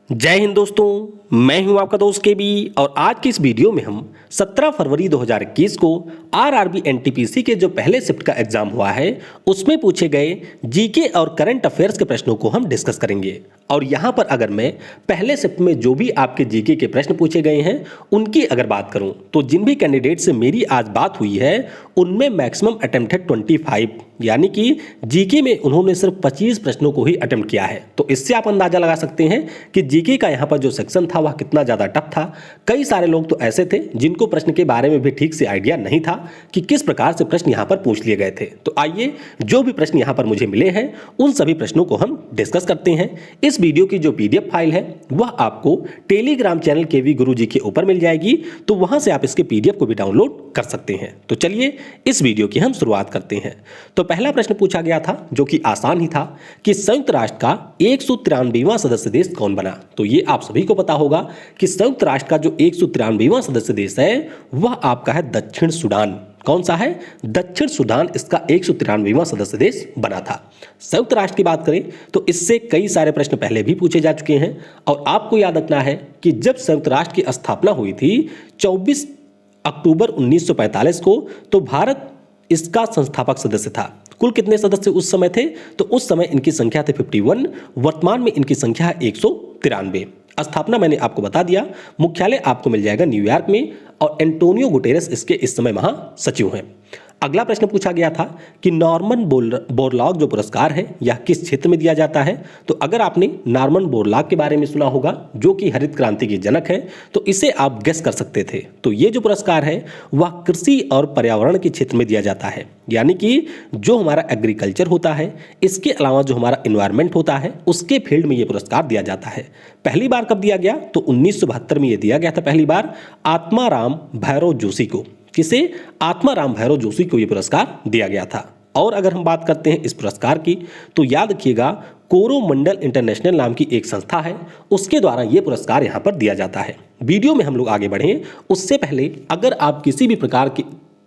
जय हिंद दोस्तों, मैं हूं आपका दोस्त के बी और आज की इस वीडियो में हम 17 फरवरी 2021 को आरआरबी एनटीपीसी के जो पहले शिफ्ट का एग्जाम हुआ है उसमें पूछे गए जीके और करंट अफेयर्स के प्रश्नों को हम डिस्कस करेंगे। और यहाँ पर अगर मैं पहले शिफ्ट में जो भी आपके जीके के प्रश्न पूछे गए हैं उनकी अगर बात करूं तो जिन भी कैंडिडेट से मेरी आज बात हुई है उनमें मैक्सिमम अटेम्प्टेड 25, यानी कि जीके में उन्होंने सिर्फ 25 प्रश्नों को ही अटेम्प्ट किया है। तो इससे आप अंदाजा लगा सकते हैं कि जीके का यहाँ पर जो सेक्शन था वह कितना ज़्यादा टफ था। कई सारे लोग तो ऐसे थे जिनको प्रश्न के बारे में भी ठीक से आइडिया नहीं था कि किस प्रकार से प्रश्न यहाँ पर पूछ लिए गए थे। तो आइए जो भी प्रश्न यहाँ पर मुझे मिले हैं उन सभी प्रश्नों को हम डिस्कस करते हैं। इस वीडियो की जो पीडीएफ फाइल है वह आपको टेलीग्राम चैनल केवी गुरुजी के ऊपर मिल जाएगी, तो वहां से आप इसके पीडीएफ को भी डाउनलोड कर सकते हैं। तो चलिए इस वीडियो की हम शुरुआत करते हैं। तो पहला प्रश्न पूछा गया था जो कि आसान ही था कि संयुक्त राष्ट्र का 193वां सदस्य देश कौन बना। तो ये आप सभी को पता होगा कि संयुक्त राष्ट्र का जो 193वां सदस्य देश है वह आपका है दक्षिण सूडान। कौन सा है? दक्षिण सूडान इसका 193वां सदस्य देश बना था। संयुक्त राष्ट्र की बात करें तो इससे कई सारे प्रश्न पहले भी पूछे जा चुके हैं और आपको याद रखना है कि जब संयुक्त राष्ट्र की स्थापना हुई थी 24 अक्टूबर 1945 को, तो भारत इसका संस्थापक सदस्य था। कुल कितने सदस्य उस समय थे? तो उस समय इनकी संख्या थे 51, वर्तमान में इनकी संख्या है 193। स्थापना मैंने आपको बता दिया, मुख्यालय आपको मिल जाएगा न्यूयॉर्क में और एंटोनियो गुटेरेस इसके इस समय महासचिव हैं। अगला प्रश्न पूछा गया था कि नॉर्मन बोरलॉग जो पुरस्कार है यह किस क्षेत्र में दिया जाता है। तो अगर आपने नॉर्मन बोरलॉग के बारे में सुना होगा जो कि हरित क्रांति के जनक हैं, तो इसे आप गेस कर सकते थे। तो ये जो पुरस्कार है वह कृषि और पर्यावरण के क्षेत्र में दिया जाता है, यानी कि जो हमारा एग्रीकल्चर होता है इसके अलावा जो हमारा इन्वायरमेंट होता है उसके फील्ड में ये पुरस्कार दिया जाता है। पहली बार कब दिया गया? तो 1972 में ये दिया गया था पहली बार आत्माराम भैरव जोशी को। किसे? आत्माराम भैरव जोशी को यह पुरस्कार दिया गया था। और अगर हम बात करते हैं इस पुरस्कार की तो याद रखिएगा कोरोमंडल इंटरनेशनल नाम की एक संस्था है, उसके द्वारा यह पुरस्कार यहां पर दिया जाता है। वीडियो में हम लोग आगे बढ़ें उससे पहले अगर आप किसी भी प्रकार की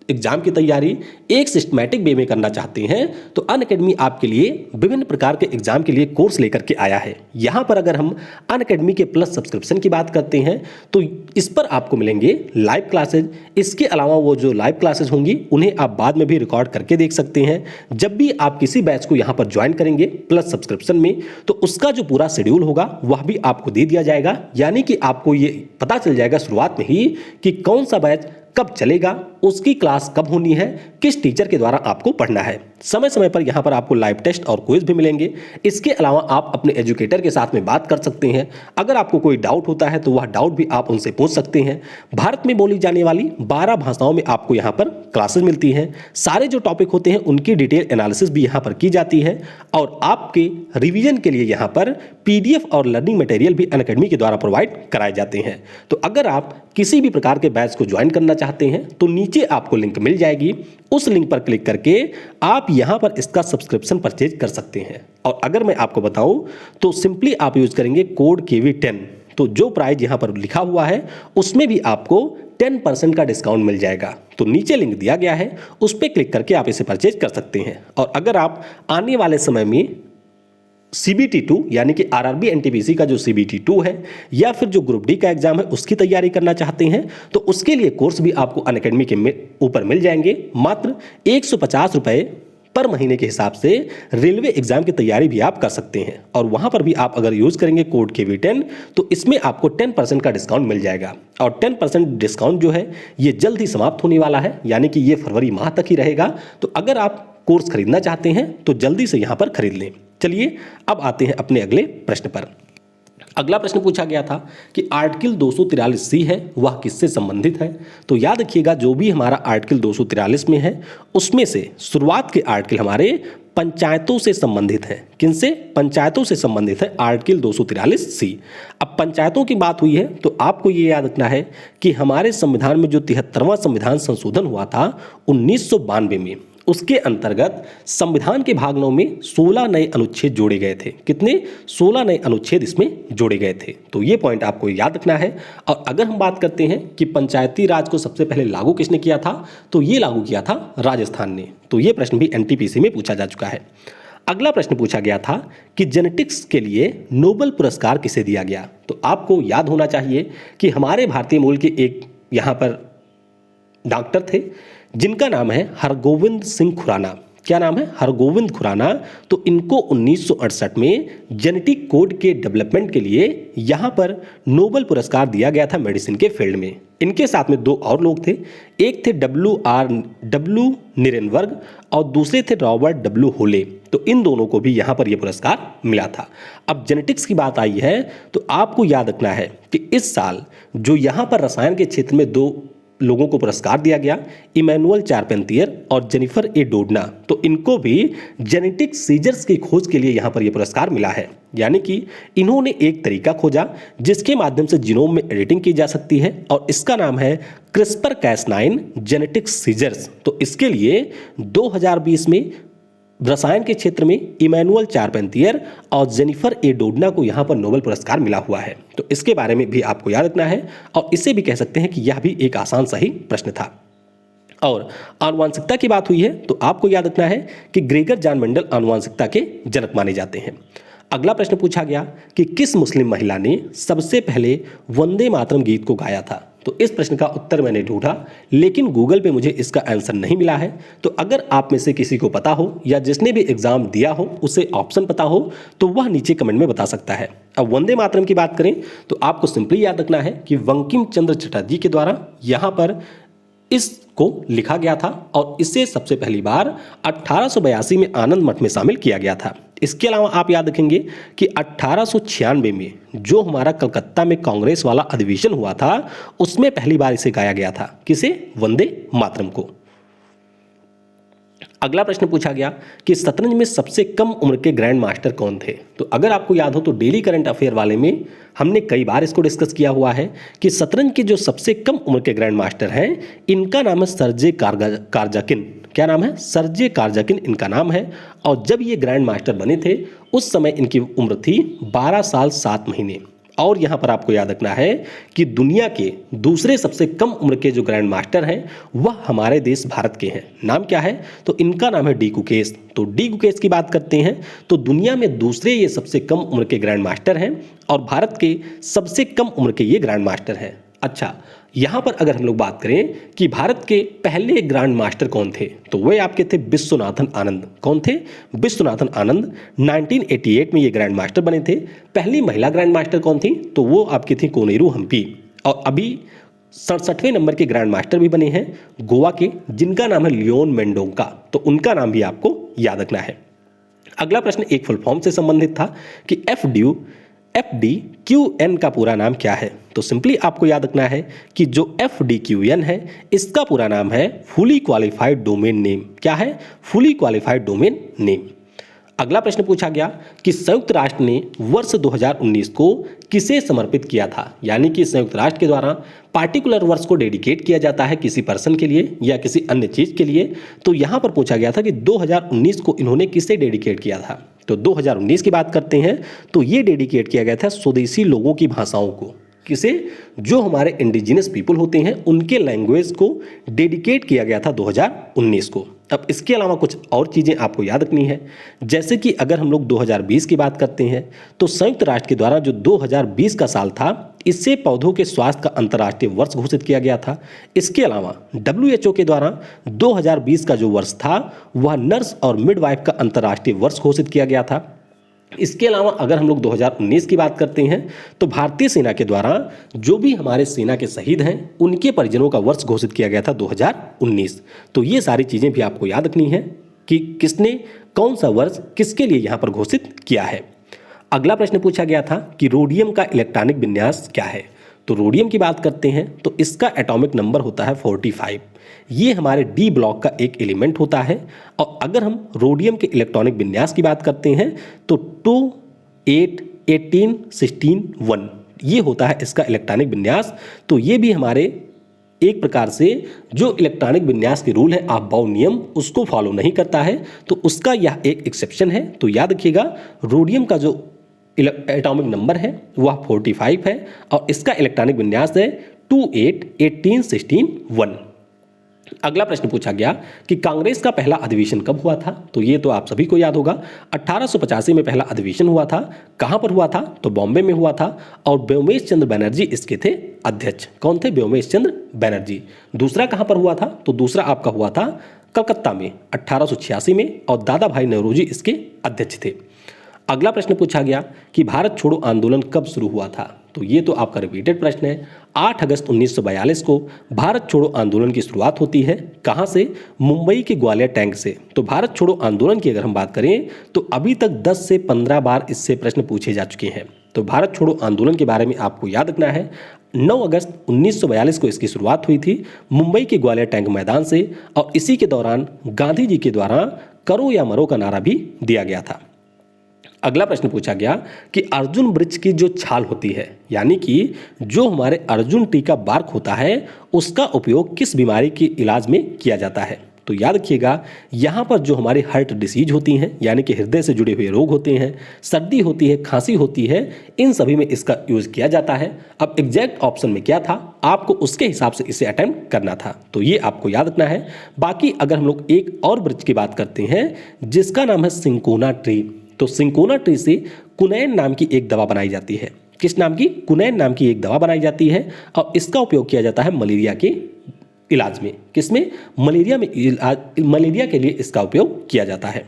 एग्जाम की तैयारी एक सिस्टमैटिक वे में करना चाहते हैं तो अनअकैडमी आपके लिए विभिन्न प्रकार के एग्जाम के लिए कोर्स लेकर के आया है। यहां पर अगर हम अनअकैडमी के प्लस सब्सक्रिप्शन की बात करते हैं तो इस पर आपको मिलेंगे लाइव क्लासेज। इसके अलावा वो जो लाइव क्लासेज होंगी उन्हें आप बाद में भी रिकॉर्ड करके देख सकते हैं। जब भी आप किसी बैच को यहां पर ज्वाइन करेंगे प्लस सब्सक्रिप्शन में तो उसका जो पूरा शेड्यूल होगा वह भी आपको दे दिया जाएगा, यानी कि आपको ये पता चल जाएगा शुरुआत में ही कि कौन सा बैच कब चलेगा, उसकी क्लास कब होनी है, किस टीचर के द्वारा आपको पढ़ना है। समय समय पर यहाँ पर आपको लाइव टेस्ट और क्विज भी मिलेंगे। इसके अलावा आप अपने एजुकेटर के साथ में बात कर सकते हैं। अगर आपको कोई डाउट होता है तो वह डाउट भी आप उनसे पूछ सकते हैं। भारत में बोली जाने वाली 12 भाषाओं में आपको यहाँ पर क्लासेस मिलती हैं। सारे जो टॉपिक होते हैं उनकी डिटेल एनालिसिस भी यहाँ पर की जाती है और आपके रिविजन के लिए यहाँ पर पीडीएफ और लर्निंग मटेरियल भी अनअकैडमी के द्वारा प्रोवाइड कराए जाते हैं। तो अगर आप किसी भी प्रकार के बैच को ज्वाइन करना चाहते हैं तो नीचे आपको लिंक मिल जाएगी, उस लिंक पर क्लिक करके आप यहां पर इसका सब्सक्रिप्शन परचेज कर सकते हैं। और अगर मैं आपको बताऊं तो सिंपली आप यूज करेंगे कोड KV10, तो जो प्राइस यहां पर लिखा हुआ है उसमें भी आपको 10% का डिस्काउंट मिल जाएगा। तो नीचे लिंक दिया गया है, उस पर क्लिक करके आप इसे परचेज कर सकते हैं। और अगर आप आने वाले समय में CBT2 यानी कि आरआरबी एनटीपीसी का जो CBT2 है या फिर जो ग्रुप डी का एग्जाम है उसकी तैयारी करना चाहते हैं तो उसके लिए कोर्स भी आपको अनअकैडमी के ऊपर मिल जाएंगे। मात्र 150 रुपये पर महीने के हिसाब से रेलवे एग्जाम की तैयारी भी आप कर सकते हैं। और वहां पर भी आप अगर यूज करेंगे कोड KV10 तो इसमें आपको 10% का डिस्काउंट मिल जाएगा। और 10% डिस्काउंट जो है ये जल्द ही समाप्त होने वाला है, यानी कि ये फरवरी माह तक ही रहेगा। तो अगर आप कोर्स खरीदना चाहते हैं तो जल्दी से यहां पर खरीद लें। चलिए अब आते हैं अपने अगले प्रश्न पर। अगला प्रश्न पूछा गया था कि आर्टिकल 243C है वह किससे संबंधित है। तो याद रखिएगा जो भी हमारा आर्टिकल 243 में है उसमें से शुरुआत के आर्टिकल हमारे पंचायतों से संबंधित है। किनसे? पंचायतों से संबंधित है आर्टिकल 243C। अब पंचायतों की बात हुई है तो आपको ये याद रखना है कि हमारे संविधान में जो 73वां संविधान संशोधन हुआ था 1992 में, उसके अंतर्गत संविधान के भाग 9 में 16 नए अनुच्छेद जोड़े गए थे। कितने? 16 नए अनुच्छेद इसमें जोड़े गए थे। तो ये पॉइंट आपको याद रखना है। और अगर हम बात करते हैं कि पंचायती राज को सबसे पहले लागू किसने किया था तो ये लागू किया था राजस्थान ने। तो ये प्रश्न भी एनटीपीसी में पूछा जा चुका है। अगला प्रश्न पूछा गया था कि जेनेटिक्स के लिए नोबेल पुरस्कार किसे दिया गया। तो आपको याद होना चाहिए कि हमारे भारतीय मूल के एक यहाँ पर डॉक्टर थे जिनका नाम है हरगोविंद सिंह खुराना। क्या नाम है? हरगोविंद खुराना। तो इनको 1968 में जेनेटिक कोड के डेवलपमेंट के लिए यहाँ पर नोबेल पुरस्कार दिया गया था मेडिसिन के फील्ड में। इनके साथ में दो और लोग थे, एक थे डब्ल्यू निरेनबर्ग और दूसरे थे रॉबर्ट डब्ल्यू होले। तो इन दोनों को भी यहाँ पर यह पुरस्कार मिला था। अब जेनेटिक्स की बात आई है तो आपको याद रखना है कि इस साल जो यहाँ पर रसायन के क्षेत्र में दो लोगों को पुरस्कार दिया गया, इमैनुअल चारपेंतियर और जेनिफर ए डोडना, तो इनको भी जेनेटिक सीजर्स की खोज के लिए यहाँ पर यह पुरस्कार मिला है। यानी कि इन्होंने एक तरीका खोजा जिसके माध्यम से जीनोम में एडिटिंग की जा सकती है और इसका नाम है क्रिस्पर कैस9 जेनेटिक सीजर्स। तो इसके लिए 2020 में रसायन के क्षेत्र में इमैनुअल चारपेंतियर और जेनिफर ए डोडना को यहाँ पर नोबेल पुरस्कार मिला हुआ है। तो इसके बारे में भी आपको याद रखना है और इसे भी कह सकते हैं कि यह भी एक आसान सा ही प्रश्न था। और आनुवांशिकता की बात हुई है तो आपको याद रखना है कि ग्रेगर जॉन मेंडल आनुवांशिकता के जनक माने जाते हैं। अगला प्रश्न पूछा गया कि किस मुस्लिम महिला ने सबसे पहले वंदे मातरम गीत को गाया था। तो इस प्रश्न का उत्तर मैंने ढूंढा लेकिन गूगल पे मुझे इसका आंसर नहीं मिला है। तो अगर आप में से किसी को पता हो या जिसने भी एग्जाम दिया हो उसे ऑप्शन पता हो तो वह नीचे कमेंट में बता सकता है। अब वंदे मातरम की बात करें तो आपको सिंपली याद रखना है कि बंकिम चंद्र चटर्जी के द्वारा यहाँ पर इसको लिखा गया था और इसे सबसे पहली बार 1882 में आनंद मठ में शामिल किया गया था। इसके अलावा आप याद रखेंगे कि 1896 में जो हमारा कलकत्ता में कांग्रेस वाला अधिवेशन हुआ था उसमें पहली बार इसे गाया गया था। किसे? वंदे मातरम को। अगला प्रश्न पूछा गया कि शतरंज में सबसे कम उम्र के ग्रैंड मास्टर कौन थे। तो अगर आपको याद हो तो डेली करंट अफेयर वाले में हमने कई बार इसको डिस्कस किया हुआ है कि शतरंज के जो सबसे कम उम्र के ग्रैंड मास्टर हैं इनका नाम है सर्जे कारजाकिन। क्या नाम है? सर्जे कारजाकिन इनका नाम है। और जब ये ग्रैंड मास्टर बने थे उस समय इनकी उम्र थी 12 साल 7 महीने। और यहाँ पर आपको याद रखना है कि दुनिया के दूसरे सबसे कम उम्र के जो ग्रैंड मास्टर हैं वह हमारे देश भारत के हैं। नाम क्या है? तो इनका नाम है डी गुकेश। तो डी गुकेश की बात करते हैं तो दुनिया में दूसरे ये सबसे कम उम्र के ग्रैंड मास्टर हैं और भारत के सबसे कम उम्र के ये ग्रैंड मास्टर हैं। अच्छा, यहाँ पर अगर हम लोग बात करें कि भारत के पहले ग्रैंड मास्टर कौन थे तो वे आपके थे विश्वनाथन आनंद। कौन थे? विश्वनाथन आनंद। 1988 में ये ग्रैंड मास्टर बने थे। पहली महिला ग्रैंड मास्टर कौन थी? तो वो आपकी थी कोनेरू हम्पी। और अभी 67वें नंबर के ग्रैंड मास्टर भी बने हैं गोवा के जिनका नाम है लियोन मेंडोंका। तो उनका नाम भी आपको याद रखना है। अगला प्रश्न एक फुल फॉर्म से संबंधित था कि FDQN का पूरा नाम क्या है। तो सिंपली आपको याद रखना है कि जो FDQN है इसका पूरा नाम है फुली क्वालिफाइड डोमेन नेम। क्या है? Fully qualified domain name. अगला प्रश्न पूछा गया कि संयुक्त राष्ट्र ने वर्ष 2019 को किसे समर्पित किया था। यानी कि संयुक्त राष्ट्र के द्वारा पार्टिकुलर वर्ष को डेडिकेट किया जाता है किसी पर्सन के लिए या किसी अन्य चीज के लिए। तो यहाँ पर पूछा गया था कि 2019 को इन्होंने किसे डेडिकेट किया था। तो 2019 की बात करते हैं तो ये डेडिकेट किया गया था स्वदेशी लोगों की भाषाओं को। किसे? जो हमारे इंडिजिनस पीपल होते हैं उनके लैंग्वेज को डेडिकेट किया गया था 2019 को। अब इसके अलावा कुछ और चीज़ें आपको याद रखनी है, जैसे कि अगर हम लोग 2020 की बात करते हैं तो संयुक्त राष्ट्र के द्वारा जो 2020 का साल था इससे पौधों के स्वास्थ्य का अंतर्राष्ट्रीय वर्ष घोषित किया गया था। इसके अलावा WHO के द्वारा 2020 का जो वर्ष था वह नर्स और मिडवाइफ का अंतर्राष्ट्रीय वर्ष घोषित किया गया था। इसके अलावा अगर हम लोग 2019 की बात करते हैं तो भारतीय सेना के द्वारा जो भी हमारे सेना के शहीद हैं उनके परिजनों का वर्ष घोषित किया गया था 2019। तो ये सारी चीज़ें भी आपको याद रखनी है कि किसने कौन सा वर्ष किसके लिए यहाँ पर घोषित किया है। अगला प्रश्न पूछा गया था कि रोडियम का इलेक्ट्रॉनिक विन्यास क्या है। तो रोडियम की बात करते हैं तो इसका एटॉमिक नंबर होता है 45। ये हमारे डी ब्लॉक का एक एलिमेंट होता है। और अगर हम रोडियम के इलेक्ट्रॉनिक विन्यास की बात करते हैं तो 2 8 18 16 1 ये होता है इसका इलेक्ट्रॉनिक विन्यास। तो ये भी हमारे एक प्रकार से जो इलेक्ट्रॉनिक विन्यास के रूल है ऑफ-बाउ नियम उसको फॉलो नहीं करता है, तो उसका यह एक एक्सेप्शन है। तो याद रखिएगा रोडियम का जो एटॉमिक नंबर है वह 45 है और इसका इलेक्ट्रॉनिक विन्यास है 2 8 18 16 1। अगला प्रश्न पूछा गया कि कांग्रेस का पहला अधिवेशन कब हुआ था, तो ये तो आप सभी को याद होगा। 1885 में पहला अधिवेशन हुआ था। कहां पर हुआ था, तो बॉम्बे में हुआ था और व्योमेश चंद्र बनर्जी इसके थे अध्यक्ष। कौन थे, व्योमेश चंद्र बनर्जी। दूसरा कहां पर हुआ था, तो दूसरा आपका हुआ था कलकत्ता में 1886 में और दादा भाई नौरोजी इसके अध्यक्ष थे। अगला प्रश्न पूछा गया कि भारत छोड़ो आंदोलन कब शुरू हुआ था, तो ये तो आपका रिपीटेड प्रश्न है। 8 अगस्त 1942 को भारत छोड़ो आंदोलन की शुरुआत होती है। कहां से, मुंबई के ग्वालियर टैंक से। तो भारत छोड़ो आंदोलन की अगर हम बात करें तो अभी तक 10 से 15 बार इससे प्रश्न पूछे जा चुके हैं। तो भारत छोड़ो आंदोलन के बारे में आपको याद रखना है। 9 अगस्त 1942 को इसकी शुरुआत हुई थी मुंबई के ग्वालियर टैंक मैदान से और इसी के दौरान गांधी जी के द्वारा करो या मरो का नारा भी दिया गया था। अगला प्रश्न पूछा गया कि अर्जुन वृक्ष की जो छाल होती है, यानी कि जो हमारे अर्जुन टी का बार्क होता है, उसका उपयोग किस बीमारी के इलाज में किया जाता है। तो याद रखिएगा, यहाँ पर जो हमारी हार्ट डिसीज होती हैं, यानी कि हृदय से जुड़े हुए रोग होते हैं, सर्दी होती है, खांसी होती है, इन सभी में इसका यूज किया जाता है। अब एग्जैक्ट ऑप्शन में क्या था, आपको उसके हिसाब से इसे अटेम्प्ट करना था, तो ये आपको याद रखना है। बाकी अगर हम लोग एक और वृक्ष की बात करते हैं जिसका नाम है सिंकोना ट्री, तो सिंकोना ट्री से कुनैन नाम की एक दवा बनाई जाती है। किस नाम की, कुनैन नाम की एक दवा बनाई जाती है और इसका उपयोग किया जाता है मलेरिया के इलाज में। किसमें, मलेरिया में, मलेरिया के लिए इसका उपयोग किया जाता है।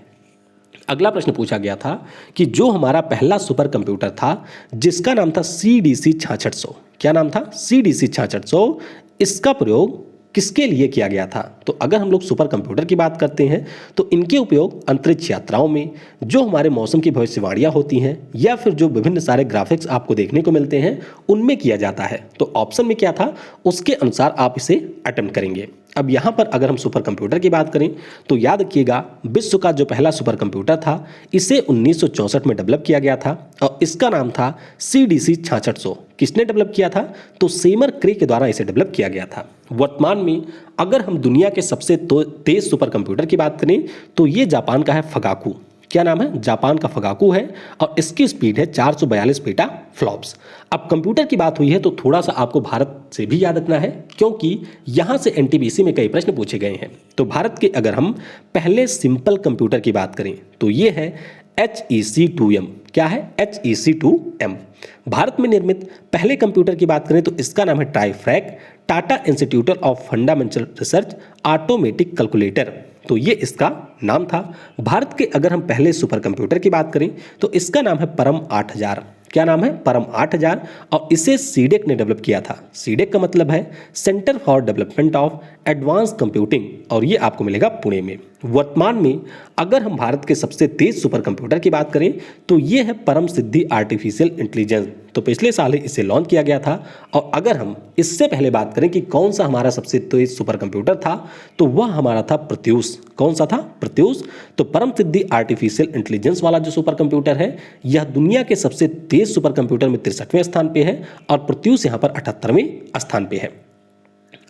अगला प्रश्न पूछा गया था कि जो हमारा पहला सुपर कंप्यूटर था जिसका नाम था CDC 6600, क्या नाम था, CDC 6600, इसका प्रयोग किसके लिए किया गया था। तो अगर हम लोग सुपर कंप्यूटर की बात करते हैं तो इनके उपयोग अंतरिक्ष यात्राओं में, जो हमारे मौसम की भविष्यवाणियां होती हैं या फिर जो विभिन्न सारे ग्राफिक्स आपको देखने को मिलते हैं उनमें किया जाता है। तो ऑप्शन में क्या था, उसके अनुसार आप इसे अटेम्प्ट करेंगे। अब यहाँ पर अगर हम सुपर कंप्यूटर की बात करें तो याद रखिएगा, विश्व का जो पहला सुपर कंप्यूटर था इसे 1964 में डेवलप किया गया था और इसका नाम था CDC 6600। किसने डेवलप किया था, तो सेमर क्रे के द्वारा इसे डेवलप किया गया था। वर्तमान में अगर हम दुनिया के सबसे तेज सुपर कंप्यूटर की बात करें तो ये जापान का है फगाकू। क्या नाम है, जापान का फगाकू है और इसकी स्पीड है 442 पेटा फ्लॉप्स। अब कंप्यूटर की बात हुई है तो थोड़ा सा आपको भारत से भी याद रखना है क्योंकि यहां से NTPC में कई प्रश्न पूछे गए हैं। तो भारत के अगर हम पहले सिंपल कंप्यूटर की बात करें तो ये है HEC2M। क्या है, HEC2M। भारत में निर्मित पहले कंप्यूटर की बात करें तो इसका नाम है TIFRAC, Tata institute of fundamental research automatic calculator. तो ये इसका नाम था। भारत के अगर हम पहले सुपर कंप्यूटर की बात करें तो इसका नाम है परम 8000। क्या नाम है, परम 8000 और इसे सीडेक ने डेवलप किया था। सीडेक का मतलब है centre for development of advance computing और ये आपको मिलेगा पुणे में। वर्तमान में अगर हम भारत के सबसे तेज सुपर कंप्यूटर की बात करें तो ये है परम सिद्धि आर्टिफिशियल इंटेलिजेंस। तो पिछले साल ही इसे लॉन्च किया गया था। और अगर हम इससे पहले बात करें कि कौन सा हमारा सबसे तेज सुपर कंप्यूटर था तो वह हमारा था प्रत्यूष। कौन सा था, प्रत्यूष। तो परम सिद्धि आर्टिफिशियल इंटेलिजेंस वाला जो सुपर कंप्यूटर है यह दुनिया के सबसे तेज सुपर कंप्यूटर में 63वें स्थान पे है और प्रत्यूष यहाँ पर 78वें स्थान पे है।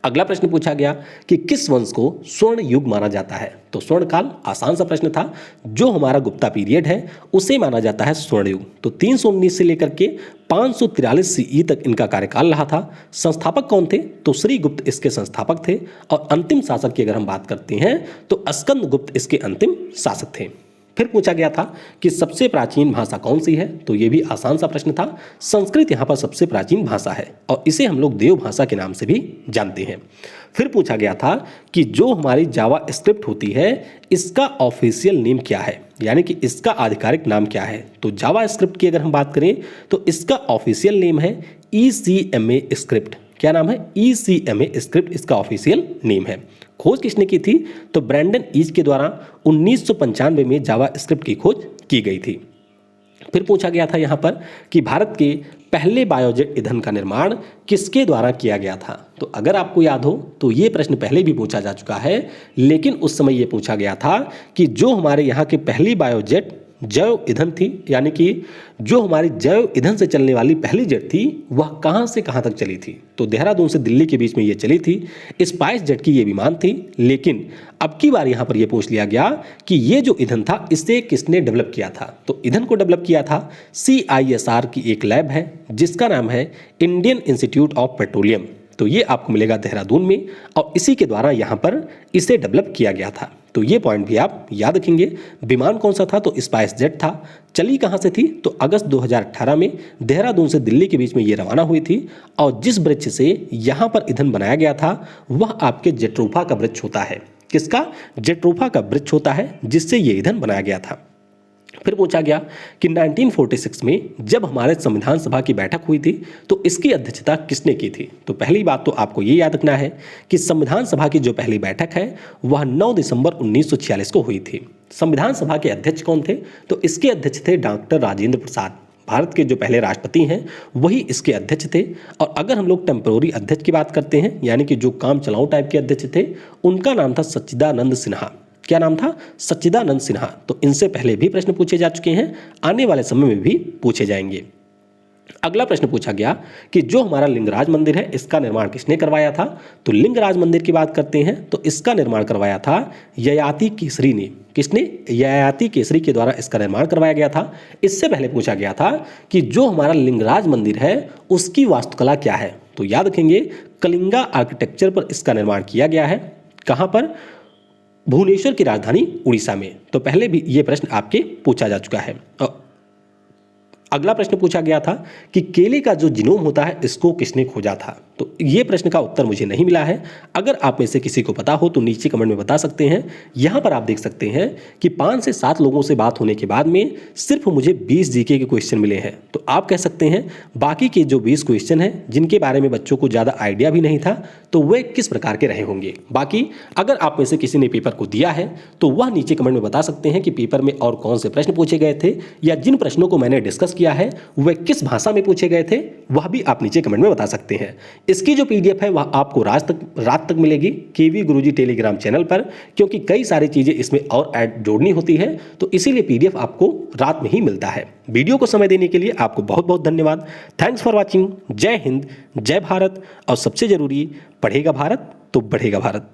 अगला प्रश्न पूछा गया कि किस वंश को स्वर्ण युग माना जाता है। तो स्वर्ण काल आसान सा प्रश्न था। जो हमारा गुप्ता पीरियड है उसे माना जाता है स्वर्ण युग। तो 319 से लेकर के 543 CE तक इनका कार्यकाल रहा था। संस्थापक कौन थे, तो श्रीगुप्त इसके संस्थापक थे और अंतिम शासक की अगर हम बात करते हैं तो स्कंदगुप्त इसके अंतिम शासक थे। फिर पूछा गया था कि सबसे प्राचीन भाषा कौन सी है। तो ये भी आसान सा प्रश्न था। संस्कृत यहाँ पर सबसे प्राचीन भाषा है और इसे हम लोग देव भाषा के नाम से भी जानते हैं। फिर पूछा गया था कि जो हमारी जावा स्क्रिप्ट होती है इसका ऑफिशियल नेम क्या है, यानी कि इसका आधिकारिक नाम क्या है। तो जावा स्क्रिप्ट की अगर हम बात करें तो इसका ऑफिशियल नेम है ECMA स्क्रिप्ट। क्या नाम है, ECMA स्क्रिप्ट इसका ऑफिशियल नेम है। खोज किसने की थी, तो ब्रैंडन ईज के द्वारा 1995 में जावा स्क्रिप्ट की खोज की गई थी। फिर पूछा गया था यहाँ पर कि भारत के पहले बायोजेट ईंधन का निर्माण किसके द्वारा किया गया था। तो अगर आपको याद हो तो ये प्रश्न पहले भी पूछा जा चुका है, लेकिन उस समय ये पूछा गया था कि जो हमारे यहाँ की पहली बायोजेट जैव ईंधन थी, यानी कि जो हमारी जैव ईंधन से चलने वाली पहली जेट थी वह कहाँ से कहाँ तक चली थी। तो देहरादून से दिल्ली के बीच में ये चली थी। स्पाइस जेट की ये विमान थी। लेकिन अब की बार यहाँ पर ये पूछ लिया गया कि ये जो ईंधन था इसे किसने डेवलप किया था। तो ईंधन को डेवलप किया था CISR की एक लैब है जिसका नाम है इंडियन इंस्टीट्यूट ऑफ पेट्रोलियम। तो तो ये आपको मिलेगा देहरादून में और इसी के द्वारा यहाँ पर इसे डेवलप किया गया था। तो ये पॉइंट भी आप याद रखेंगे। विमान कौन सा था? तो स्पाइस जेट था। चली कहाँ से थी? तो अगस्त 2018 में देहरादून से दिल्ली के बीच में ये रवाना हुई थी और जिस वृक्ष से यहाँ पर ईंधन बनाया गया था वह आपके जेट्रोफा का वृक्ष होता है। किसका? जेट्रोफा का वृक्ष होता है जिससे ये ईंधन बनाया गया था। फिर पूछा गया कि 1946 में जब हमारे संविधान सभा की बैठक हुई थी तो इसकी अध्यक्षता किसने की थी? तो पहली बात तो आपको ये याद रखना है कि संविधान सभा की जो पहली बैठक है वह 9 दिसंबर 1946 को हुई थी। संविधान सभा के अध्यक्ष कौन थे? तो इसके अध्यक्ष थे डॉक्टर राजेंद्र प्रसाद। भारत के जो पहले राष्ट्रपति हैं वही इसके अध्यक्ष थे। और अगर हम लोग टेम्पोररी अध्यक्ष की बात करते हैं यानी कि जो काम चलाऊ टाइप के अध्यक्ष थे, उनका नाम था सच्चिदानंद सिन्हा। क्या नाम था? सच्चिदानंद सिन्हा। तो इनसे पहले भी प्रश्न पूछे जा चुके हैं, आने वाले समय में भी पूछे जाएंगे। अगला प्रश्न पूछा गया कि जो हमारा लिंगराज मंदिर है इसका निर्माण किसने करवाया था? तो लिंगराज मंदिर की बात करते हैं तो इसका निर्माण करवाया था ययाति केसरी ने। किसने? ययाति केसरी के द्वारा इसका निर्माण करवाया गया था। इससे पहले पूछा गया था कि जो हमारा लिंगराज मंदिर है उसकी वास्तुकला क्या है? तो याद रखेंगे कलिंगा आर्किटेक्चर पर इसका निर्माण किया गया है। कहाँ पर? भुवनेश्वर की राजधानी उड़ीसा में। तो पहले भी ये प्रश्न आपके पूछा जा चुका है। अगला प्रश्न पूछा गया था कि केले का जो जीनोम होता है इसको किसने खोजा था? तो ये प्रश्न का उत्तर मुझे नहीं मिला है। अगर आप में से किसी को पता हो तो नीचे कमेंट में बता सकते हैं। यहाँ पर आप देख सकते हैं कि 5 से 7 लोगों से बात होने के बाद में सिर्फ मुझे 20 जीके के क्वेश्चन मिले हैं। तो आप कह सकते हैं बाकी के जो 20 क्वेश्चन हैं जिनके बारे में बच्चों को ज़्यादा आइडिया भी नहीं था तो वे किस प्रकार के रहे होंगे। बाकी अगर आप में से किसी ने पेपर को दिया है तो वह नीचे कमेंट में बता सकते हैं कि पेपर में और कौन से प्रश्न पूछे गए थे या जिन प्रश्नों को मैंने डिस्कस किया है वह किस भाषा में पूछे गए थे वह भी आप नीचे कमेंट में बता सकते हैं। इसकी जो पीडीएफ है वह आपको रात तक मिलेगी केवी गुरुजी टेलीग्राम चैनल पर, क्योंकि कई सारी चीजें इसमें और ऐड जोड़नी होती है तो इसीलिए पीडीएफ आपको रात में ही मिलता है। वीडियो को समय देने के लिए आपको बहुत बहुत धन्यवाद। Thanks for watching. जय हिंद, जय भारत और सबसे जरूरी, पढ़ेगा भारत तो बढ़ेगा भारत।